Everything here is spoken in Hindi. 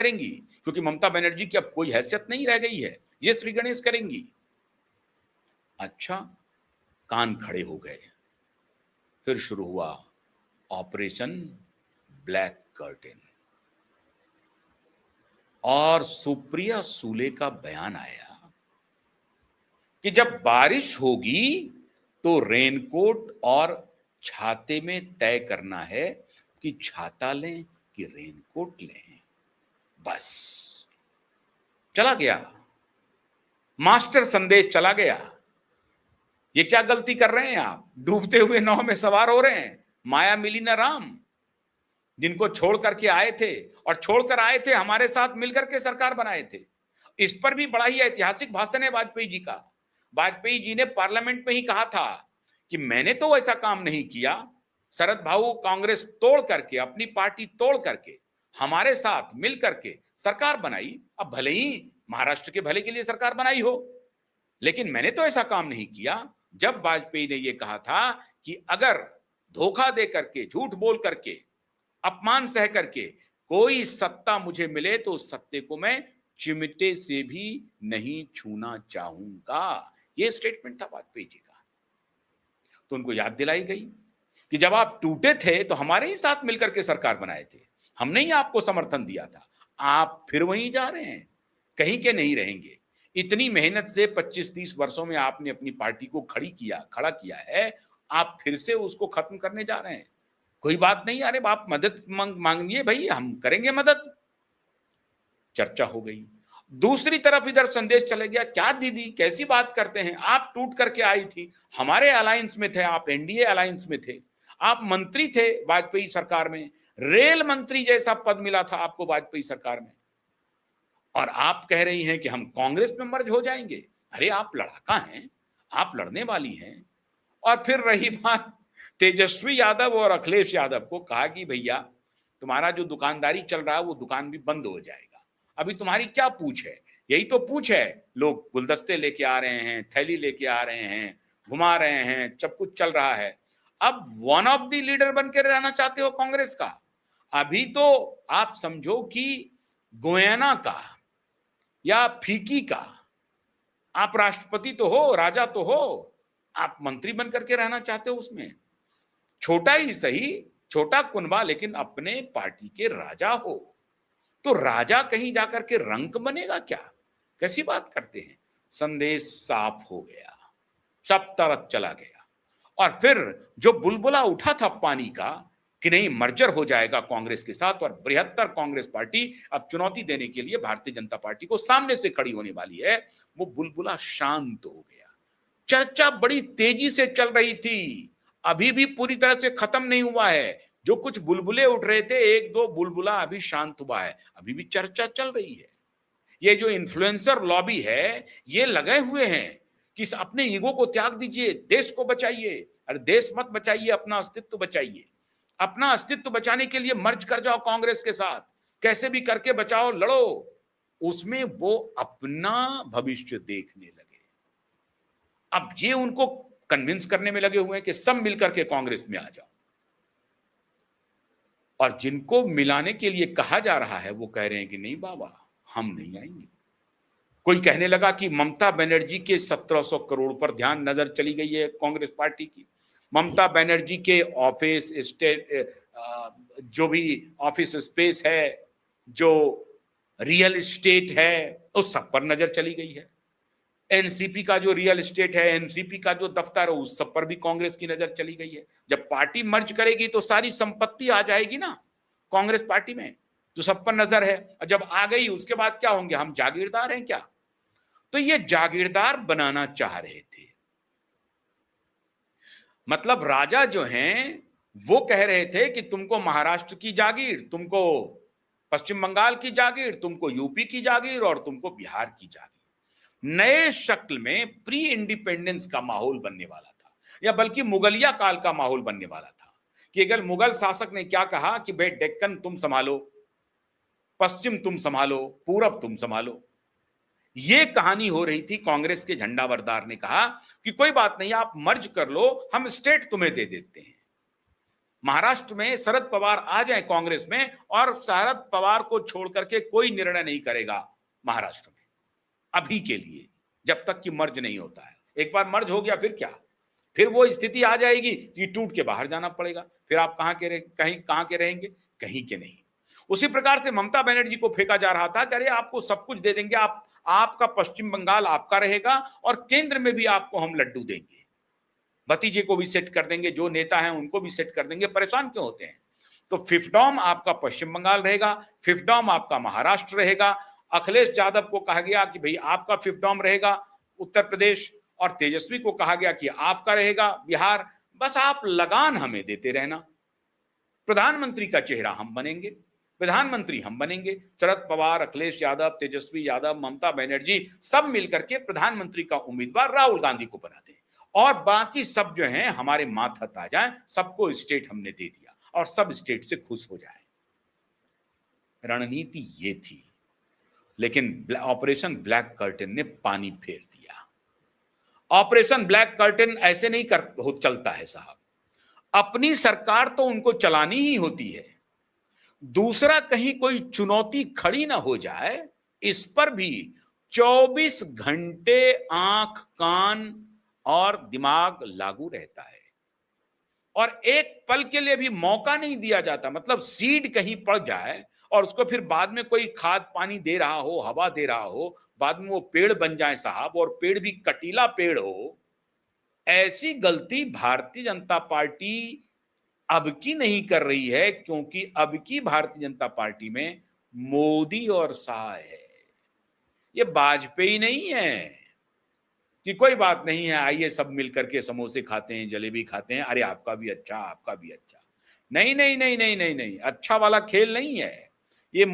करेंगी, क्योंकि ममता बनर्जी की अब कोई हैसियत नहीं रह गई है, ये श्री गणेश करेंगी। अच्छा, कान खड़े हो गए। फिर शुरू हुआ ऑपरेशन ब्लैक कर्टेन और सुप्रिया सूले का बयान आया कि जब बारिश होगी तो रेनकोट और छाते में तय करना है कि छाता लें कि रेनकोट लें। बस चला गया, मास्टर संदेश चला गया। ये क्या गलती कर रहे हैं आप? डूबते हुए नाव में सवार हो रहे हैं। माया मिली ना राम, जिनको छोड़ करके आए थे और छोड़कर आए थे हमारे साथ मिलकर के सरकार बनाए थे। इस पर भी बड़ा ही ऐतिहासिक भाषण है वाजपेयी जी का। वाजपेयी जी ने पार्लियामेंट में ही कहा था कि मैंने तो ऐसा काम नहीं किया, शरद भाऊ कांग्रेस तोड़ करके, अपनी पार्टी तोड़ करके हमारे साथ मिल करके सरकार बनाई। अब भले ही महाराष्ट्र के भले के लिए सरकार बनाई हो, लेकिन मैंने तो ऐसा काम नहीं किया। जब वाजपेयी ने यह कहा था कि अगर धोखा दे करके, झूठ बोल करके, अपमान सह करके कोई सत्ता मुझे मिले तो उस सत्ते को मैं चिमटे से भी नहीं छूना चाहूंगा, यह स्टेटमेंट था वाजपेयी जी का। तो उनको याद दिलाई गई कि जब आप टूटे थे तो हमारे ही साथ मिलकर के सरकार बनाए थे, हमने ही आपको समर्थन दिया था। आप फिर वहीं जा रहे हैं, कहीं के नहीं रहेंगे। इतनी मेहनत से 25-30 वर्षों में आपने अपनी पार्टी को खड़ा किया है, आप फिर से उसको खत्म करने जा रहे हैं। कोई बात नहीं, अरे आप मदद मांगिए भाई, हम करेंगे मदद। चर्चा हो गई। दूसरी तरफ इधर संदेश चले गया, क्या दीदी कैसी बात करते हैं, आप टूट करके आई थी, हमारे अलायंस में थे, आप एनडीए अलायंस में थे, आप मंत्री थे वाजपेयी सरकार में, रेल मंत्री जैसा पद मिला था आपको वाजपेयी सरकार में, और आप कह रही हैं कि हम कांग्रेस में मर्ज हो जाएंगे। अरे आप लड़ाका हैं, आप लड़ने वाली हैं। और फिर रही बात तेजस्वी यादव और अखिलेश यादव को, कहा कि भैया तुम्हारा जो दुकानदारी चल रहा है वो दुकान भी बंद हो जाएगा, अभी तुम्हारी क्या पूछ है? यही तो पूछ है, लोग गुलदस्ते लेके आ रहे हैं, थैली लेके आ रहे हैं, घुमा रहे हैं, सब कुछ चल रहा है। अब वन ऑफ द लीडर बन के रहना चाहते हो कांग्रेस का? अभी तो आप समझो कि गोयना का या फीकी का आप राष्ट्रपति तो हो, राजा तो हो, आप मंत्री बन करके रहना चाहते हो उसमें। छोटा ही सही, छोटा कुनबा, लेकिन अपने पार्टी के राजा हो। तो राजा कहीं जाकर के रंक बनेगा क्या? कैसी बात करते हैं? संदेश साफ हो गया, सब तरफ चला गया। और फिर जो बुलबुला उठा था पानी का कि नहीं मर्जर हो जाएगा कांग्रेस के साथ और बृहत्तर कांग्रेस पार्टी अब चुनौती देने के लिए भारतीय जनता पार्टी को सामने से खड़ी होने वाली है, वो बुलबुला शांत हो गया। चर्चा बड़ी तेजी से चल रही थी, अभी भी पूरी तरह से खत्म नहीं हुआ है। जो कुछ बुलबुले उठ रहे थे, एक दो बुलबुला अभी शांत हुआ है, अभी भी चर्चा चल रही है। ये जो इन्फ्लुएंसर लॉबी है, ये लगे हुए हैं कि अपने ईगो को त्याग दीजिए, देश को बचाइए। अरे देश मत बचाइए, अपना अस्तित्व बचाइए। अपना अस्तित्व बचाने के लिए मर्ज कर जाओ कांग्रेस के साथ, कैसे भी करके बचाओ, लड़ो। उसमें वो अपना भविष्य देखने लगे। अब ये उनको कन्विंस करने में लगे हुए हैं कि सब मिलकर के कांग्रेस में आ जाओ। और जिनको मिलाने के लिए कहा जा रहा है वो कह रहे हैं कि नहीं बाबा, हम नहीं आएंगे। कोई कहने लगा कि ममता बनर्जी के 1700 करोड़ पर ध्यान नजर चली गई है कांग्रेस पार्टी की। ममता बनर्जी के ऑफिस स्टेट, जो भी ऑफिस स्पेस है, जो रियल एस्टेट है, उस सब पर नजर चली गई है। एनसीपी का जो रियल एस्टेट है, एनसीपी का जो दफ्तर है, उस सब पर भी कांग्रेस की नजर चली गई है। जब पार्टी मर्ज करेगी तो सारी संपत्ति आ जाएगी ना कांग्रेस पार्टी में, तो सब पर नजर है। और जब आ गई उसके बाद क्या होंगे? हम जागीरदार हैं क्या? तो ये जागीरदार बनाना चाह रहे थे। मतलब राजा जो हैं वो कह रहे थे कि तुमको महाराष्ट्र की जागीर, तुमको पश्चिम बंगाल की जागीर, तुमको यूपी की जागीर और तुमको बिहार की जागीर। नए शक्ल में प्री इंडिपेंडेंस का माहौल बनने वाला था, या बल्कि मुगलिया काल का माहौल बनने वाला था कि अगर मुगल शासक ने क्या कहा कि भाई डेक्कन तुम संभालो, पश्चिम तुम संभालो, पूरब तुम संभालो। ये कहानी हो रही थी। कांग्रेस के झंडावरदार ने कहा कि कोई बात नहीं, आप मर्ज कर लो, हम स्टेट तुम्हें दे देते हैं। महाराष्ट्र में शरद पवार आ जाए कांग्रेस में और शरद पवार को छोड़ करके कोई निर्णय नहीं करेगा महाराष्ट्र में अभी के लिए, जब तक कि मर्ज नहीं होता है। एक बार मर्ज हो गया फिर क्या, फिर वो स्थिति आ जाएगी कि टूट के बाहर जाना पड़ेगा, फिर आप कहां के रहेंगे, कहीं के नहीं। उसी प्रकार से ममता बनर्जी को फेंका जा रहा था कि अरे आपको सब कुछ दे देंगे, आपका पश्चिम बंगाल आपका रहेगा और केंद्र में भी आपको हम लड्डू देंगे, भतीजे को भी सेट कर देंगे, जो नेता हैं उनको भी सेट कर देंगे, परेशान क्यों होते हैं। तो फिफ्थडॉम आपका पश्चिम बंगाल रहेगा, फिफ्थडॉम आपका महाराष्ट्र रहेगा। अखिलेश यादव को कहा गया कि भाई आपका फिफ्थडॉम रहेगा उत्तर प्रदेश, और तेजस्वी को कहा गया कि आपका रहेगा बिहार। बस आप लगान हमें देते रहना, प्रधानमंत्री का चेहरा हम बनेंगे, प्रधानमंत्री हम बनेंगे। शरद पवार, अखिलेश यादव, तेजस्वी यादव, ममता बनर्जी सब मिलकर के प्रधानमंत्री का उम्मीदवार राहुल गांधी को बना दें और बाकी सब जो हैं हमारे मातहत आ जाएं, सबको स्टेट हमने दे दिया और सब स्टेट से खुश हो जाएं। रणनीति ये थी, लेकिन ऑपरेशन ब्लैक कर्टेन ने पानी फेर दिया। ऑपरेशन ब्लैक कर्टेन ऐसे नहीं चलता है साहब, अपनी सरकार तो उनको चलानी ही होती है, दूसरा कहीं कोई चुनौती खड़ी ना हो जाए इस पर भी 24 घंटे आंख, कान और दिमाग लागू रहता है और एक पल के लिए भी मौका नहीं दिया जाता। मतलब सीड कहीं पड़ जाए और उसको फिर बाद में कोई खाद पानी दे रहा हो, हवा दे रहा हो, बाद में वो पेड़ बन जाए साहब, और पेड़ भी कटीला पेड़ हो, ऐसी गलती भारतीय जनता पार्टी अब की नहीं कर रही है, क्योंकि अब की भारतीय जनता पार्टी में मोदी और शाह है। ये वाजपेयी नहीं है कि कोई बात नहीं है, आइए सब मिलकर के समोसे खाते हैं, जलेबी खाते हैं, अरे आपका भी अच्छा, आपका भी अच्छा। नहीं नहीं नहीं नहीं नहीं नहीं, अच्छा वाला खेल नहीं है।